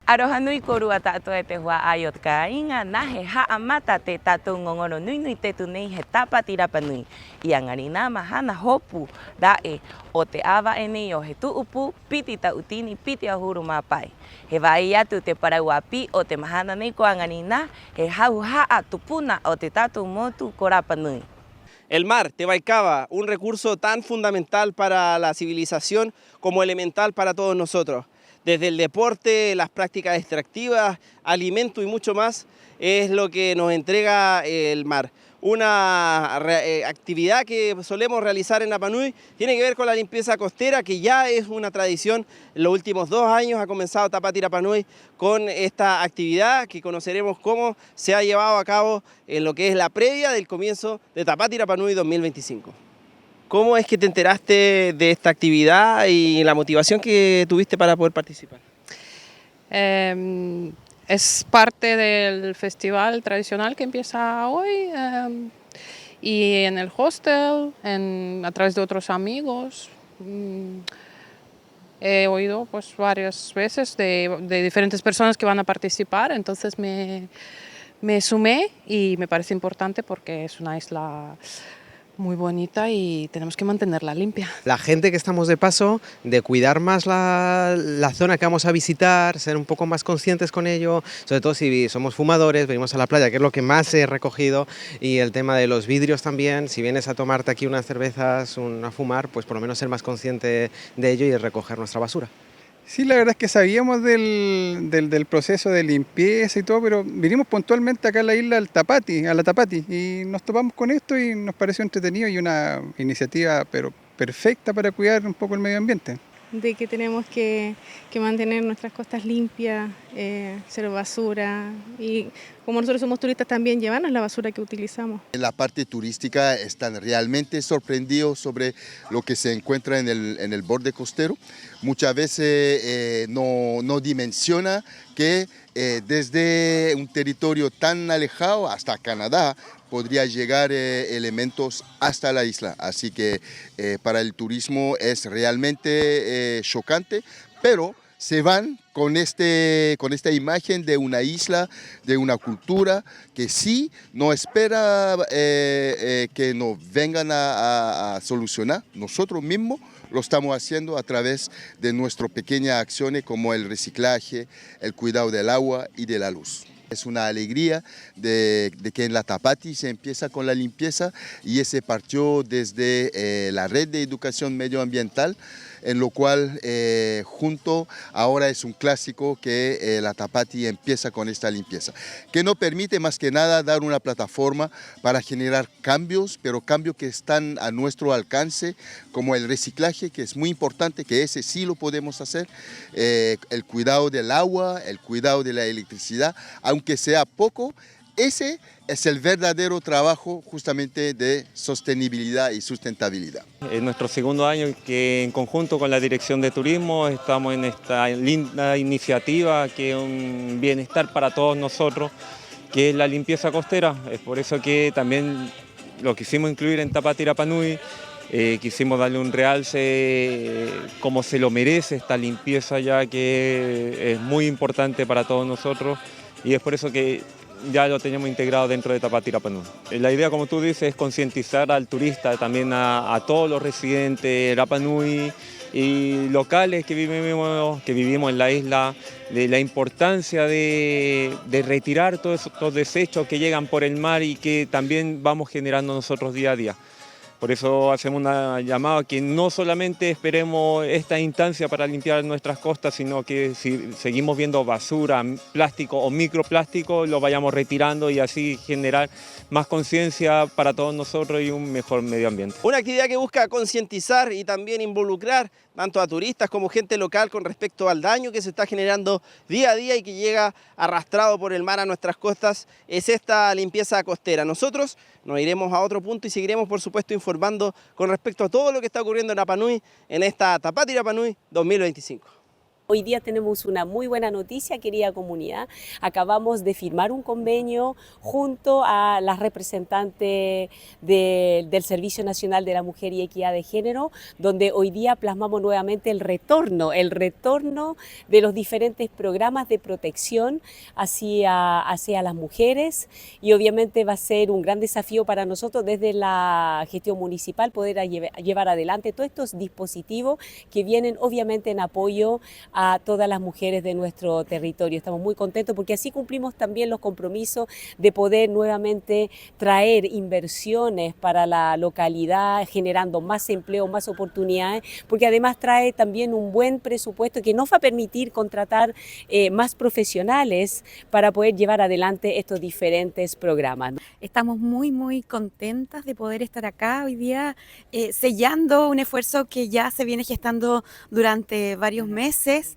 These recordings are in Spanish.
Aroha nui korua tātou e te hoa ai o te kāinga, nā he haa mata te tātou ngongoro nui nui te tunei he Tapati Rapa Nui. Ia ngari nā mahana hopu rae o te awa e nei o he tuupu, piti ta utini, piti ahuru māpai. He vai atu te parau api o te mahana nei ko ngari nā, he hau haa tupuna o te tātou motu ko Rapa Nui. El mar, Te Waikaba, un recurso tan fundamental para la civilización como elemental para todos nosotros. Desde el deporte, las prácticas extractivas, alimento y mucho más, es lo que nos entrega el mar. Una actividad que solemos realizar en Rapa Nui tiene que ver con la limpieza costera, que ya es una tradición. En los últimos 2 años ha comenzado Tapati Rapa Nui con esta actividad que conoceremos cómo se ha llevado a cabo en lo que es la previa del comienzo de Tapati Rapa Nui 2025. ¿Cómo es que te enteraste de esta actividad y la motivación que tuviste para poder participar? Es parte del festival tradicional que empieza hoy y en el hostel, a través de otros amigos. He oído pues varias veces de diferentes personas que van a participar, entonces me sumé y me parece importante porque es una isla muy bonita y tenemos que mantenerla limpia. La gente que estamos de paso, de cuidar más la zona que vamos a visitar, ser un poco más conscientes con ello, sobre todo si somos fumadores, venimos a la playa, que es lo que más he recogido, y el tema de los vidrios también, si vienes a tomarte aquí unas cervezas, a fumar, pues por lo menos ser más consciente de ello y recoger nuestra basura. Sí, la verdad es que sabíamos del proceso de limpieza y todo, pero vinimos puntualmente acá a la isla a la Tapati, y nos topamos con esto y nos pareció entretenido y una iniciativa pero perfecta para cuidar un poco el medio ambiente. De que tenemos que mantener nuestras costas limpias, cero basura, y como nosotros somos turistas también llevarnos la basura que utilizamos. En la parte turística están realmente sorprendidos sobre lo que se encuentra en el borde costero. Muchas veces no dimensiona que desde un territorio tan alejado hasta Canadá podría llegar elementos hasta la isla, así que para el turismo es realmente chocante, pero se van con esta imagen de una isla, de una cultura que sí no espera que nos vengan a solucionar. Nosotros mismos lo estamos haciendo a través de nuestras pequeñas acciones como el reciclaje, el cuidado del agua y de la luz. Es una alegría de que en la Tapati se empieza con la limpieza, y ese partió desde la red de educación medioambiental, en lo cual junto ahora es un clásico que la Tapati empieza con esta limpieza, que nos permite más que nada dar una plataforma para generar cambios, pero cambios que están a nuestro alcance, como el reciclaje, que es muy importante, que ese sí lo podemos hacer, el cuidado del agua, el cuidado de la electricidad, aunque sea poco. Ese es el verdadero trabajo justamente de sostenibilidad y sustentabilidad. Es nuestro segundo año que en conjunto con la Dirección de Turismo estamos en esta linda iniciativa que es un bienestar para todos nosotros, que es la limpieza costera. Es por eso que también lo quisimos incluir en Tapati Rapa Nui. Quisimos darle un realce como se lo merece esta limpieza, ya que es muy importante para todos nosotros, y es por eso que ya lo tenemos integrado dentro de Tapati Rapa Nui. La idea, como tú dices, es concientizar al turista, también a todos los residentes de Rapa Nui y locales que vivimos en la isla, de la importancia de retirar todos estos desechos que llegan por el mar y que también vamos generando nosotros día a día. Por eso hacemos una llamada que no solamente esperemos esta instancia para limpiar nuestras costas, sino que si seguimos viendo basura, plástico o microplástico, lo vayamos retirando y así generar más conciencia para todos nosotros y un mejor medio ambiente. Una actividad que busca concientizar y también involucrar tanto a turistas como gente local con respecto al daño que se está generando día a día y que llega arrastrado por el mar a nuestras costas, es esta limpieza costera. Nosotros nos iremos a otro punto y seguiremos, por supuesto, informando con respecto a todo lo que está ocurriendo en Rapa Nui en esta Tapati Rapa Nui 2025. Hoy día tenemos una muy buena noticia, querida comunidad. Acabamos de firmar un convenio junto a las representantes del Servicio Nacional de la Mujer y Equidad de Género, donde hoy día plasmamos nuevamente el retorno de los diferentes programas de protección hacia las mujeres, y obviamente va a ser un gran desafío para nosotros desde la gestión municipal poder llevar adelante todos estos dispositivos que vienen obviamente en apoyo a todas las mujeres de nuestro territorio. Estamos muy contentos porque así cumplimos también los compromisos de poder nuevamente traer inversiones para la localidad, generando más empleo, más oportunidades, porque además trae también un buen presupuesto que nos va a permitir contratar más profesionales para poder llevar adelante estos diferentes programas. Estamos muy contentas de poder estar acá hoy día sellando un esfuerzo que ya se viene gestando durante varios meses.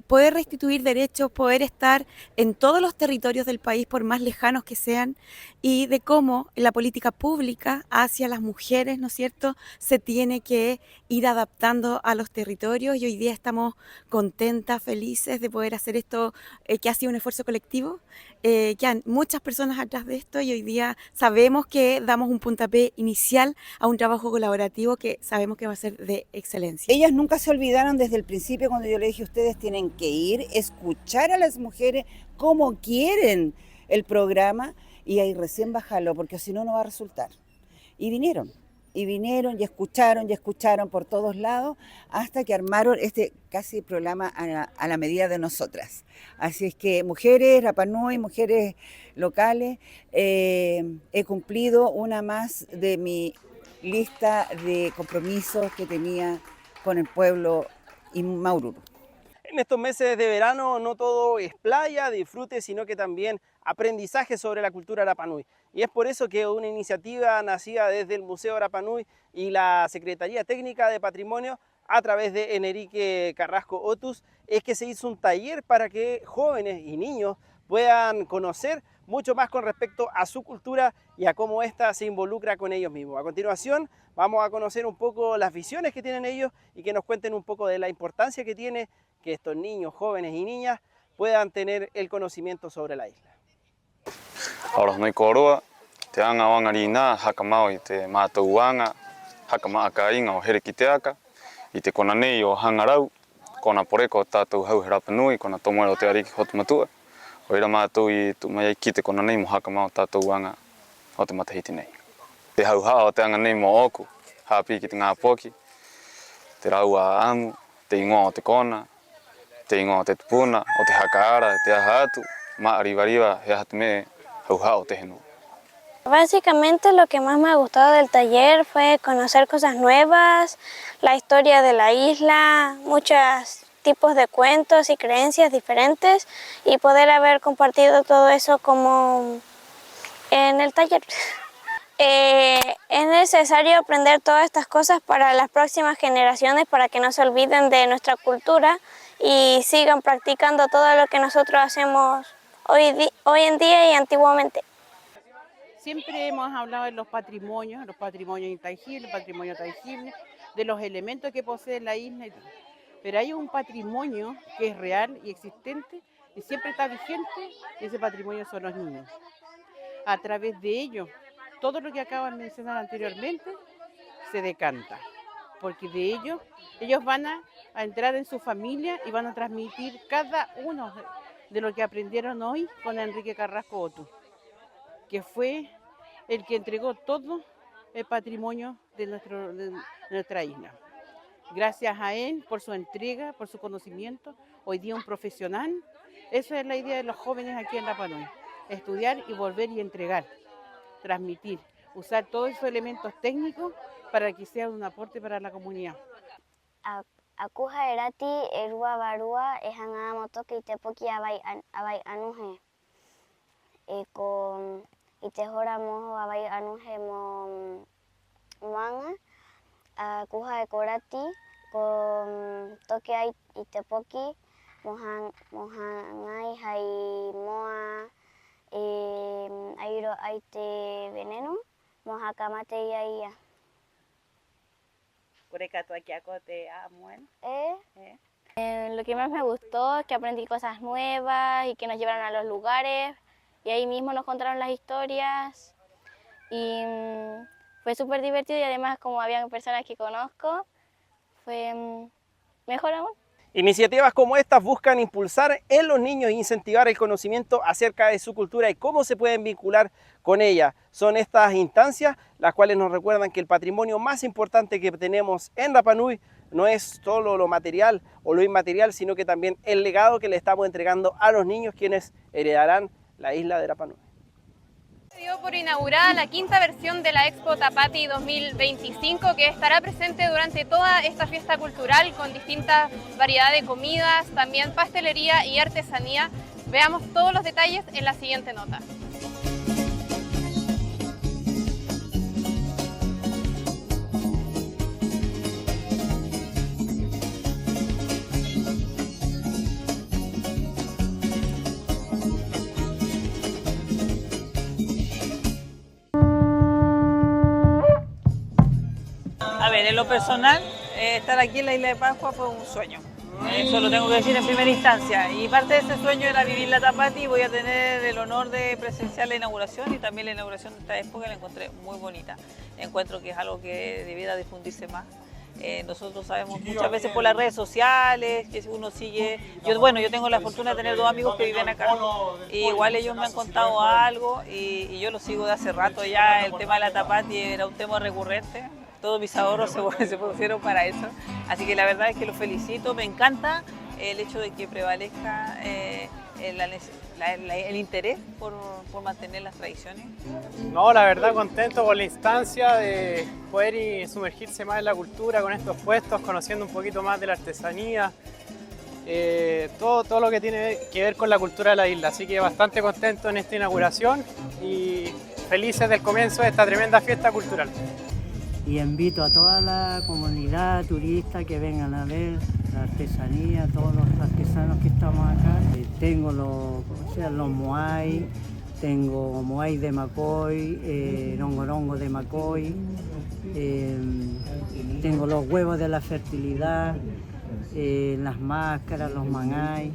Poder restituir derechos, poder estar en todos los territorios del país, por más lejanos que sean, y de cómo la política pública hacia las mujeres, ¿no es cierto?, se tiene que ir adaptando a los territorios, y hoy día estamos contentas, felices de poder hacer esto, que ha sido un esfuerzo colectivo, que hay muchas personas atrás de esto, y hoy día sabemos que damos un puntapié inicial a un trabajo colaborativo que sabemos que va a ser de excelencia. Ellas nunca se olvidaron desde el principio cuando yo le dije, ustedes tienen que ir, escuchar a las mujeres cómo quieren el programa, y ahí recién bajarlo, porque si no, no va a resultar. Y vinieron y escucharon por todos lados hasta que armaron este casi programa a la medida de nosotras. Así es que mujeres, Rapa Nui, mujeres locales, he cumplido una más de mi lista de compromisos que tenía con el pueblo y Maururu. En estos meses de verano no todo es playa, disfrute, sino que también aprendizaje sobre la cultura Rapa Nui. Y es por eso que una iniciativa nacida desde el Museo Rapa Nui y la Secretaría Técnica de Patrimonio a través de Enrique Carrasco Otus es que se hizo un taller para que jóvenes y niños puedan conocer mucho más con respecto a su cultura y a cómo ésta se involucra con ellos mismos. A continuación vamos a conocer un poco las visiones que tienen ellos y que nos cuenten un poco de la importancia que tiene que estos niños, jóvenes y niñas puedan tener el conocimiento sobre la isla. Ahora no hay coroa, te anga wangarina, hakamao y te matouanga, hakama kainga o herikiteaka, y te conanei o hangarau, con aporeco tato hau Rapa Nui, con atomuelo te ariki hotmatua. Oira matou i tu mai kite conanei mo hakamao tato wanga o te matahiti nei. Te hau hao te anga nei mo oku, hapi ki te ngā poki, te rau a amu, te ingoa o te kona, te ingoa o te tupuna, o te hakaara, te aha atu, maariwariwa he hatme hau hao te henu. Básicamente lo que más me ha gustado del taller fue conocer cosas nuevas, la historia de la isla, muchos tipos de cuentos y creencias diferentes, y poder haber compartido todo eso como en el taller. Es necesario aprender todas estas cosas para las próximas generaciones, para que no se olviden de nuestra cultura y sigan practicando todo lo que nosotros hacemos hoy en día y antiguamente. Siempre hemos hablado de los patrimonios intangibles, patrimonio tangible, de los elementos que posee la isla y todo. Pero hay un patrimonio que es real y existente y siempre está vigente, y ese patrimonio son los niños. A través de ellos, todo lo que acaban de mencionar anteriormente se decanta, porque de ellos van a entrar en su familia y van a transmitir cada uno de lo que aprendieron hoy con Enrique Carrasco Otus, que fue el que entregó todo el patrimonio de nuestra isla. Gracias a él, por su entrega, por su conocimiento, hoy día un profesional. Esa es la idea de los jóvenes aquí en Rapa Nui, estudiar y volver y entregar, transmitir, usar todos esos elementos técnicos para que sea un aporte para la comunidad. Aku haerati erua barua ehanga motoki itepoki abai anuhe. Con itehora moho abai anuhe mo manga. Aku haekorati con toki ai itepoki mohangai hai moa airo aite veneno mohakamate ia. Kureka tu aquí ako te amuan. Lo que más me gustó es que aprendí cosas nuevas y que nos llevaron a los lugares y ahí mismo nos contaron las historias y fue súper divertido y además como habían personas que conozco, fue mejor aún. Iniciativas como estas buscan impulsar en los niños e incentivar el conocimiento acerca de su cultura y cómo se pueden vincular con ella. Son estas instancias las cuales nos recuerdan que el patrimonio más importante que tenemos en Rapa Nui no es solo lo material o lo inmaterial, sino que también el legado que le estamos entregando a los niños quienes heredarán la isla de Rapa Nui. Se dio por inaugurada la quinta versión de la Expo Tapati 2025 que estará presente durante toda esta fiesta cultural con distintas variedades de comidas, también pastelería y artesanía. Veamos todos los detalles en la siguiente nota. A ver, en lo personal, estar aquí en la isla de Pascua fue un sueño. Eso lo tengo que decir en primera instancia. Y parte de ese sueño era vivir la Tapati y voy a tener el honor de presenciar la inauguración y también la inauguración de esta expo que la encontré muy bonita. Encuentro que es algo que debiera difundirse más. Nosotros sabemos muchas veces por las redes sociales que uno sigue. Yo tengo la fortuna de tener dos amigos que viven acá. Y igual ellos me han contado algo y yo lo sigo de hace rato ya. El tema de la Tapati era un tema recurrente. Todos mis ahorros se pusieron para eso. Así que la verdad es que los felicito. Me encanta el hecho de que prevalezca el interés por mantener las tradiciones. No, la verdad contento por la instancia de poder sumergirse más en la cultura con estos puestos, conociendo un poquito más de la artesanía, todo lo que tiene que ver con la cultura de la isla. Así que bastante contento en esta inauguración y felices del comienzo de esta tremenda fiesta cultural. Y invito a toda la comunidad turista que vengan a ver la artesanía, todos los artesanos que estamos acá. Tengo los moai, tengo moai de Macoy, rongorongo de Macoy, tengo los huevos de la fertilidad, las máscaras, los mangay.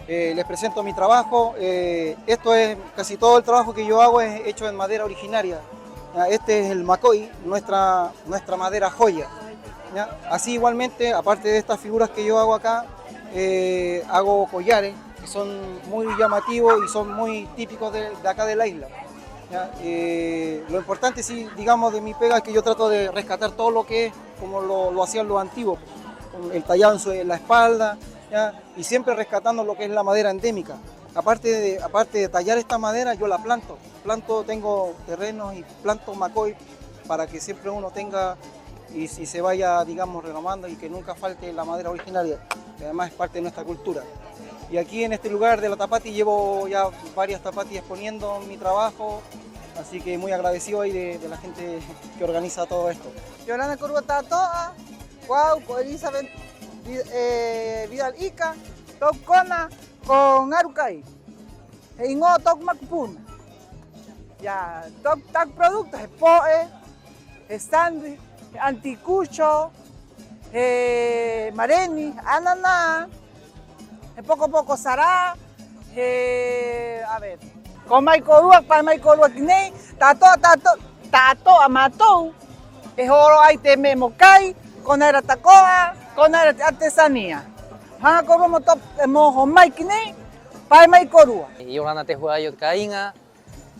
Les presento mi trabajo. Esto es casi todo el trabajo que yo hago es hecho en madera originaria. Este es el macoy, nuestra madera joya. ¿Ya? Así igualmente, aparte de estas figuras que yo hago acá, hago collares que son muy llamativos y son muy típicos de acá de la isla. ¿Ya? Lo importante, sí, digamos, de mi pega es que yo trato de rescatar todo lo que es como lo hacían los antiguos, el tallado en la espalda, ¿ya? Y siempre rescatando lo que es la madera endémica. Aparte de tallar esta madera, yo la planto. Tengo terrenos y planto macoy para que siempre uno tenga y se vaya, digamos, renomando y que nunca falte la madera originaria, que además es parte de nuestra cultura. Y aquí en este lugar de la Tapati llevo ya varias Tapati exponiendo mi trabajo, así que muy agradecido ahí de la gente que organiza todo esto. Yolanda Curva Tatoa, Guau, Elizabeth Vidal Ica, Tocona, con Arucay. Ingo Toc Macpuna. Ya, Toc productos, poe, sándwich, anticucho, mareni, ananá, poco sará, a ver, con maicorua, para maicorua kine, tato amatou, es oro hay te memocai, con era tacoa, con era artesanía. Hana coruma top mojo maikine, para maicorua. Yolanda te juayot kainga,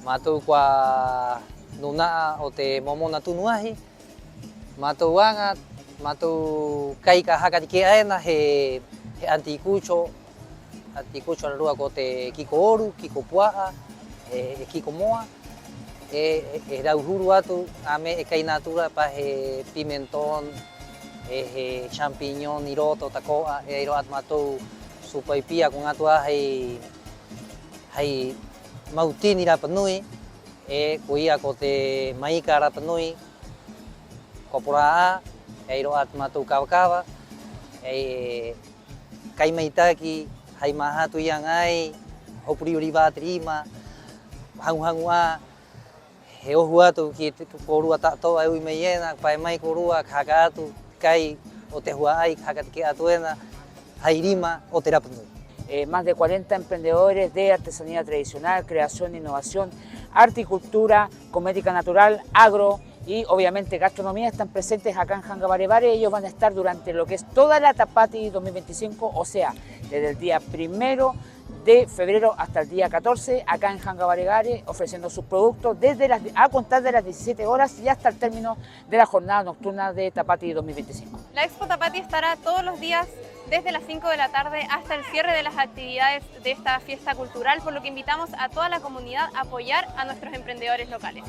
matou kwa nuna o te momona tunuahi, matou wanga, matou kaika hakatikeaena he anticucho la rua ko te kiko oru, kiko puaa, kiko moa, rauhuru atu ame kai natura pa he pimentón, champiñón, iroto, tacoa, iro at matou supaipia con atua hai mautini Rapa Nui, kuia ko te maika Rapa Nui, kopora iro at matou kawakawa, kai maitaki, hai mahatu yang ai, hopuri uriba trima, hangu-hangua, he ohu atu ki korua tato ai ui meiena, pai mai korua kakatu, kai o te huaay, hakatike atuena, hairima o terapunui. Más de 40 emprendedores de artesanía tradicional, creación, innovación, arte y cultura, cosmética natural, agro y obviamente gastronomía están presentes acá en Jangabarevare. Ellos van a estar durante lo que es toda la Tapati 2025, o sea, desde el día 1 de febrero hasta el día 14, acá en Jangabarevare, ofreciendo sus productos a contar de las 17 horas y hasta el término de la jornada nocturna de Tapati 2025. La Expo Tapati estará todos los días desde las 5 de la tarde hasta el cierre de las actividades de esta fiesta cultural, por lo que invitamos a toda la comunidad a apoyar a nuestros emprendedores locales.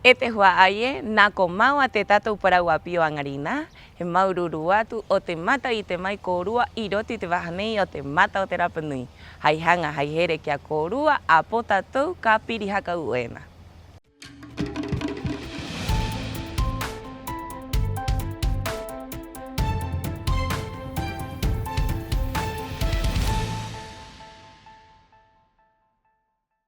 Este huaaye nakomau atetato paraguapio angarina, maururuatu o te mata y te mai corua iroti te bajanei o te mata o terapenui. Haihanga haijere que a corua apotato kapiri hakauena.